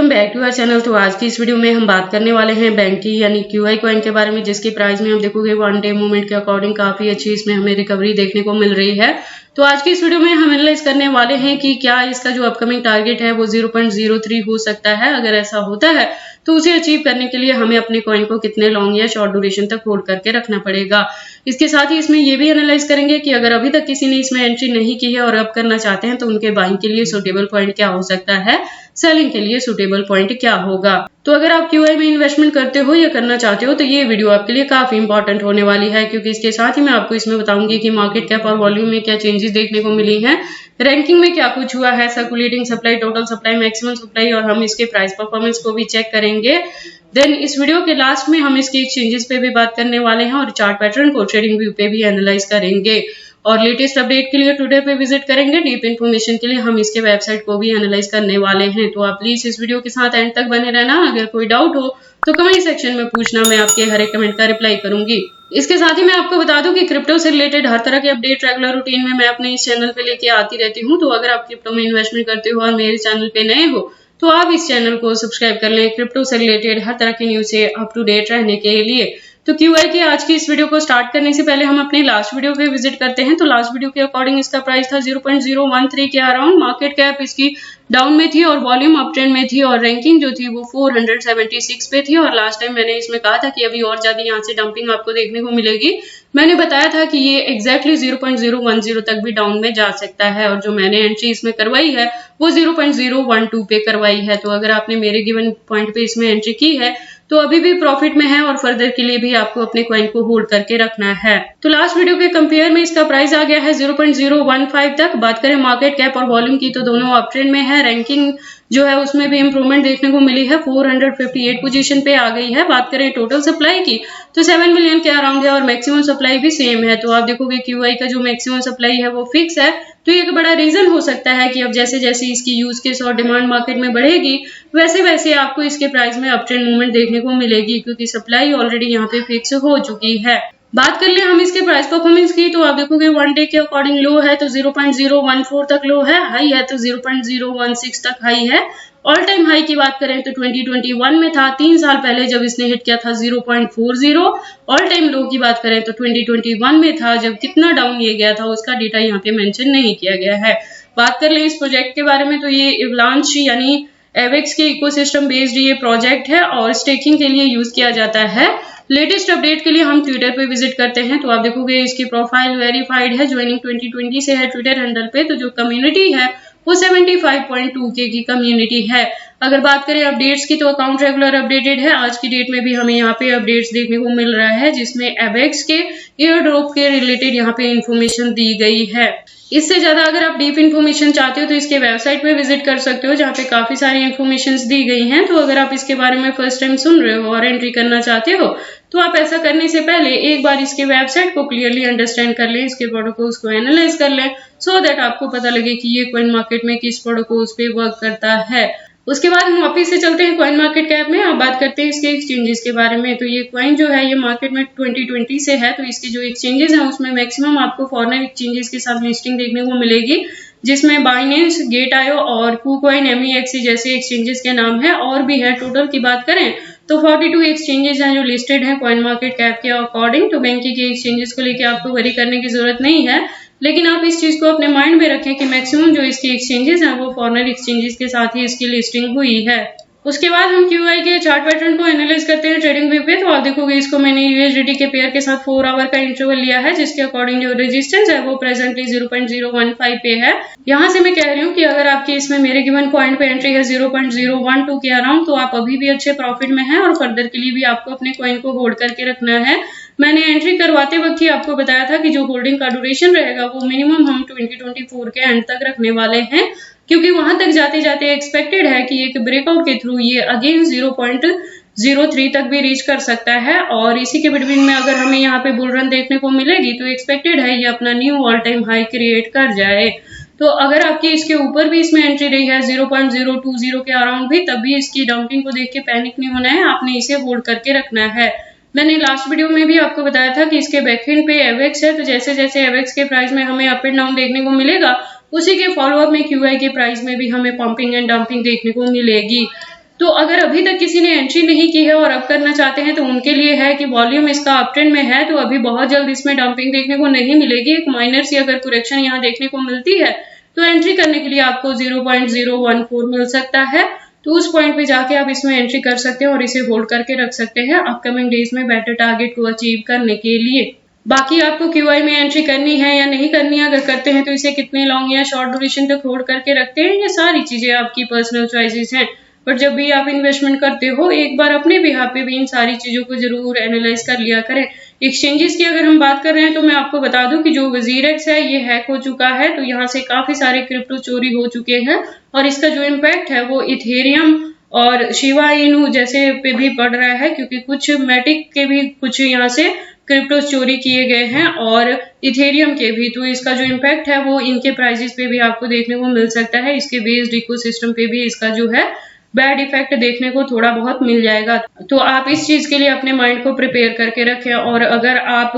Welcome back to our channel. तो आज की इस वीडियो में हम बात करने वाले हैं बैंक की यानी QI कॉइन के बारे में, जिसकी प्राइस में आप देखोगे वन डे मूवमेंट के अकॉर्डिंग काफी अच्छी इसमें हमें रिकवरी देखने को मिल रही है। तो आज की इस वीडियो में हम एनालाइज करने वाले हैं कि क्या इसका जो अपकमिंग टारगेट है वो 0.03 हो सकता है। अगर ऐसा होता है तो उसे अचीव करने के लिए हमें अपने कॉइन को कितने लॉन्ग या शॉर्ट ड्यूरेशन तक होल्ड करके रखना पड़ेगा। इसके साथ ही इसमें ये भी एनालाइज करेंगे कि अगर अभी तक किसी ने इसमें एंट्री नहीं की है और अब करना चाहते हैं तो उनके बाइंग के लिए सुटेबल पॉइंट क्या हो सकता है, सेलिंग के लिए सुटेबल पॉइंट क्या होगा। तो अगर आप QI में इन्वेस्टमेंट करते हो या करना चाहते हो तो ये वीडियो आपके लिए काफी इंपॉर्टेंट होने वाली है, क्योंकि इसके साथ ही मैं आपको इसमें बताऊंगी कि मार्केट कैप और वॉल्यूम में क्या चेंजेस देखने को मिली हैं, रैंकिंग में क्या कुछ हुआ है, circulating supply, total supply, maximum supply, और हम इसके प्राइस परफॉर्मेंस को भी चेक करेंगे। देन इस वीडियो के लास्ट में हम इसके एक्सचेंजेस पे भी बात करने वाले हैं और चार्ट पैटर्न को ट्रेडिंग व्यू पे भी एनालाइज करेंगे। और लेटेस्ट अपडेट के लिए टुडे पे विजिट करेंगे। डीप इन्फॉर्मेशन के लिए हम इसके वेबसाइट को भी एनालाइज करने वाले हैं। तो आप प्लीज इस वीडियो के साथ एंड तक बने रहना। अगर कोई डाउट हो तो कमेंट सेक्शन में पूछना, मैं आपके हर एक कमेंट का रिप्लाई करूंगी। इसके साथ ही मैं आपको बता दूं कि क्रिप्टो से रिलेटेड हर तरह के अपडेट रेगुलर रूटीन में मैं अपने इस चैनल पे लेके आती रहती हूँ। तो अगर आप क्रिप्टो में इन्वेस्टमेंट करते हो और मेरे चैनल पे नए हो तो आप इस चैनल को सब्सक्राइब कर लें क्रिप्टो से रिलेटेड हर तरह की न्यूज से अप टू डेट रहने के लिए। तो QI की आज की इस वीडियो को स्टार्ट करने से पहले हम अपने लास्ट वीडियो पे विजिट करते हैं। तो लास्ट वीडियो के अकॉर्डिंग इसका प्राइस था 0.013 के अराउंड। मार्केट कैप इसकी डाउन में थी और वॉल्यूम अप ट्रेंड में थी और रैंकिंग जो थी वो 476 पे थी। और लास्ट टाइम मैंने इसमें कहा था कि अभी और ज्यादा यहाँ से डंपिंग आपको देखने को मिलेगी। मैंने बताया था कि ये एग्जैक्टली 0.010 तक भी डाउन में जा सकता है और जो मैंने एंट्री इसमें करवाई है वो 0.012 पे करवाई है। तो अगर आपने मेरे गिवन पॉइंट पे इसमें एंट्री की है तो अभी भी प्रॉफिट में है और फर्दर के लिए भी आपको अपने कॉइन को होल्ड करके रखना है। तो लास्ट वीडियो के कंपेयर में इसका प्राइस आ गया है 0.015 तक। बात करें मार्केट कैप और वॉल्यूम की तो दोनों अप ट्रेंड में है। रैंकिंग जो है उसमें भी इंप्रूवमेंट देखने को मिली है, 458 पोजीशन पे आ गई है। बात करें टोटल सप्लाई की तो 7 मिलियन के अराउंड है और मैक्सिमम सप्लाई भी सेम है। तो आप देखोगे QI का जो मैक्सिमम सप्लाई है वो फिक्स है। तो एक बड़ा रीजन हो सकता है कि अब जैसे जैसे इसकी यूज केस और डिमांड मार्केट में बढ़ेगी वैसे वैसे आपको इसके प्राइस में अप ट्रेंड मूवमेंट देखने को मिलेगी, क्योंकि सप्लाई ऑलरेडी यहाँ पे फिक्स हो चुकी है। बात कर ले हम इसके प्राइस परफॉर्मेंस की तो आप देखोगे वन डे के अकॉर्डिंग लो है तो 0.014 तक लो है, हाई है तो 0.016 तक हाई है। ऑल टाइम हाई की बात करें तो 2021 में था, 3 साल पहले जब इसने हिट किया था 0.40। ऑल टाइम लो की बात करें तो 2021 में था, जब कितना डाउन ये गया था उसका डेटा यहाँ पे मेंशन नहीं किया गया है। बात कर ले इस प्रोजेक्ट के बारे में तो ये एवलांच यानी एवेक्स के इकोसिस्टम बेस्ड ये प्रोजेक्ट है और स्टेकिंग के लिए यूज किया जाता है। लेटेस्ट अपडेट के लिए हम ट्विटर पे विजिट करते हैं तो आप देखोगे इसकी प्रोफाइल वेरीफाइड है, ज्वाइनिंग 2020 से है ट्विटर हैंडल पे। तो जो कम्युनिटी है वो 75.2K की कम्युनिटी है। अगर बात करें अपडेट्स की तो अकाउंट रेगुलर अपडेटेड है। आज की डेट में भी हमें यहाँ पे अपडेट्स देखने को मिल रहा है जिसमें एवेक्स के एयर ड्रॉप के रिलेटेड यहाँ पे इंफॉर्मेशन दी गई है। इससे ज्यादा अगर आप डीप इन्फॉर्मेशन चाहते हो तो इसके वेबसाइट पे विजिट कर सकते हो जहाँ पे काफी सारी इन्फॉर्मेशन दी गई हैं। तो अगर आप इसके बारे में फर्स्ट टाइम सुन रहे हो और एंट्री करना चाहते हो तो आप ऐसा करने से पहले एक बार इसके वेबसाइट को क्लियरली अंडरस्टैंड कर लें, इसके प्रोटोकॉल्स को एनालाइज कर लें, सो दैट आपको पता लगे कि ये कॉइन मार्केट में किस प्रोटोकॉल्स पे वर्क करता है। उसके बाद हम वापिस से चलते हैं कॉइन मार्केट कैप में। अब बात करते हैं इसके एक्सचेंजेस के बारे में। तो ये कॉइन जो है ये मार्केट में 2020 से है। तो इसके जो एक्सचेंजेस हैं उसमें मैक्सिमम आपको फॉरेन एक्सचेंजेस के साथ लिस्टिंग देखने को मिलेगी, जिसमें बाइनेंस, गेट.io और KuCoin, MEXC जैसे एक्सचेंजेस के नाम है और भी है। टोटल की बात करें तो 42 एक्सचेंजेस हैं जो लिस्टेड हैं कॉइन मार्केट कैप के अकॉर्डिंग। तो बैंक के एक्सचेंजेस को लेकर आपको वरी करने की जरूरत नहीं है, लेकिन आप इस चीज को अपने माइंड में रखें कि मैक्सिमम जो इसकी एक्सचेंजेस हैं वो फॉरेन एक्सचेंजेस के साथ ही इसकी लिस्टिंग हुई है। उसके बाद हम QI के चार्ट पैटर्न को एनालाइज करते हैं ट्रेडिंग व्यू पे। तो आप देखोगे इसको मैंने USDT के पेयर के साथ 4 आवर का इंटरवल लिया है, जिसके अकॉर्डिंग जो रेजिस्टेंस है वो प्रेजेंटली 0.015 पे है। यहाँ से मैं कह रही हूँ कि अगर आपकी इसमें मेरे गिवन पॉइंट पे एंट्री है 0.012 के अराउंड तो आप अभी भी अच्छे प्रॉफिट में हैं और फर्दर के लिए भी आपको अपने कॉइन को होल्ड करके रखना है। मैंने एंट्री करवाते वक्त ही आपको बताया था कि जो होल्डिंग का ड्यूरेशन रहेगा वो मिनिमम हम 2024 के एंड तक रखने वाले हैं, क्योंकि वहां तक जाते जाते एक्सपेक्टेड है कि एक ब्रेकआउट के थ्रू ये अगेन 0.03 तक भी रीच कर सकता है। और इसी के बिटवीन में अगर हमें यहाँ पे बुल रन देखने को मिलेगी तो एक्सपेक्टेड है ये अपना knew all time high create कर जाए। तो अगर आपकी इसके ऊपर भी इसमें एंट्री रही है 0.020 के अराउंड भी, तब भी इसकी डंपिंग को देख के पैनिक नहीं होना है, आपने इसे होल्ड करके रखना है। मैंने लास्ट वीडियो में भी आपको बताया था कि इसके बैकएंड पे एवेक्स है। तो जैसे जैसे एवेक्स के प्राइस में हमें अप एंड डाउन देखने को मिलेगा उसी के फॉलोअप में QI के प्राइस में भी हमें पंपिंग एंड डंपिंग देखने को मिलेगी। तो अगर अभी तक किसी ने एंट्री नहीं की है और अब करना चाहते हैं तो उनके लिए है कि वॉल्यूम इसका अप ट्रेंड में है, तो अभी बहुत जल्द इसमें डंपिंग देखने को नहीं मिलेगी। एक माइनर सी अगर करेक्शन यहाँ देखने को मिलती है तो एंट्री करने के लिए आपको 0.014 मिल सकता है, तो उस पॉइंट पे जाके आप इसमें एंट्री कर सकते हैं और इसे होल्ड करके रख सकते हैं अपकमिंग डेज में बेटर टारगेट को अचीव करने के लिए। बाकी आपको क्यूआई में एंट्री करनी है या नहीं करनी है, अगर करते हैं तो इसे कितने लॉन्ग या शॉर्ट ड्यूरेशन तक होल्ड करके रखते हैं, ये सारी चीजें आपकी पर्सनल चॉइसेस हैं। बट जब भी आप इन्वेस्टमेंट करते हो एक बार अपने बिहाफ पे भी इन सारी चीजों को जरूर एनालाइज कर लिया करें। एक्सचेंजेस की अगर हम बात कर रहे हैं तो मैं आपको बता दूं कि जो वजीरेक्स है ये हैक हो चुका है, तो यहाँ से काफी सारे क्रिप्टो चोरी हो चुके हैं और इसका जो इम्पैक्ट है वो इथेरियम और शिबा इनू जैसे पे भी पड़ रहा है, क्योंकि कुछ मैटिक के भी कुछ यहाँ से क्रिप्टो चोरी किए गए हैं और इथेरियम के भी, तो इसका जो इम्पैक्ट है वो इनके प्राइसेस पे भी आपको देखने को मिल सकता है। इसके बेस्ड इकोसिस्टम पे भी इसका जो है बैड इफेक्ट देखने को थोड़ा बहुत मिल जाएगा, तो आप इस चीज के लिए अपने माइंड को प्रिपेयर करके रखें। और अगर आप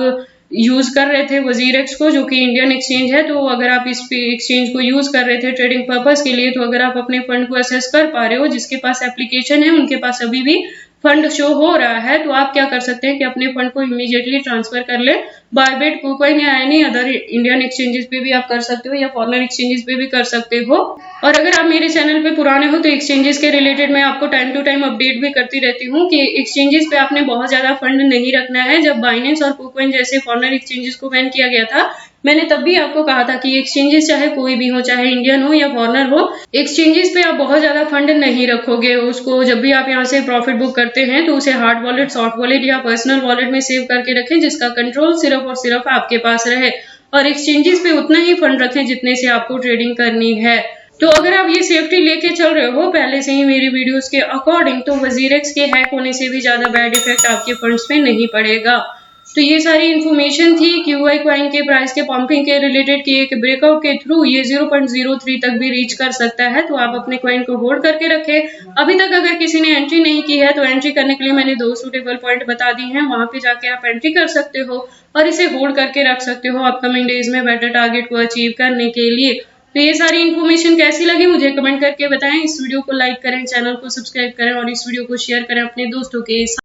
यूज कर रहे थे वजीरेक्स को, जो कि इंडियन एक्सचेंज है, तो अगर आप इस एक्सचेंज को यूज कर रहे थे ट्रेडिंग पर्पस के लिए, तो अगर आप अपने फंड को असेस कर पा रहे हो, जिसके पास एप्लीकेशन है उनके पास अभी भी फंड शो हो रहा है, तो आप क्या कर सकते हैं कि अपने फंड को इमीडिएटली ट्रांसफर कर ले बायबिट, कुकॉइन या एनी अदर इंडियन एक्सचेंजेस पे भी आप कर सकते हो या फॉरेन एक्सचेंजेस पे भी कर सकते हो। और अगर आप मेरे चैनल पे पुराने हो तो एक्सचेंजेस के रिलेटेड मैं आपको टाइम टू टाइम अपडेट भी करती रहती हूँ कि एक्सचेंजेस पे आपने बहुत ज्यादा फंड नहीं रखना है। जब बाइनेंस और कुकॉइन जैसे फॉरेन एक्सचेंजेस को बैन किया गया था, मैंने तब भी आपको कहा था कि एक्सचेंजेस चाहे कोई भी हो, चाहे इंडियन हो या फॉरेनर हो, एक्सचेंजेस पे आप बहुत ज्यादा फंड नहीं रखोगे। उसको जब भी आप यहाँ से प्रॉफिट बुक करते हैं तो उसे हार्ड वॉलेट, सॉफ्ट वॉलेट या पर्सनल वॉलेट में सेव करके रखें, जिसका कंट्रोल सिर्फ और सिर्फ आपके पास रहे, और एक्सचेंजेस पे उतना ही फंड रखें जितने से आपको ट्रेडिंग करनी है। तो अगर आप ये सेफ्टी लेके चल रहे हो पहले से ही मेरी वीडियोस के अकॉर्डिंग, तो वजीरेक्स के हैक होने से भी ज्यादा बैड इफेक्ट आपके फंड्स पे नहीं पड़ेगा। तो ये सारी इन्फॉर्मेशन थी क्यूआई कॉइन के प्राइस के पंपिंग के रिलेटेड की एक ब्रेकआउट के थ्रू ये 0.03 तक भी रीच कर सकता है, तो आप अपने कॉइन को होल्ड करके रखें। अभी तक अगर किसी ने एंट्री नहीं की है तो एंट्री करने के लिए मैंने 2 सूटेबल पॉइंट बता दी हैं, वहां पे जाके आप एंट्री कर सकते हो और इसे होल्ड करके रख सकते हो अपकमिंग डेज में बेटर टारगेट को अचीव करने के लिए। तो ये सारी इन्फॉर्मेशन कैसी लगी मुझे कमेंट करके बताएं। इस वीडियो को लाइक करें, चैनल को सब्सक्राइब करें और इस वीडियो को शेयर करें अपने दोस्तों के साथ।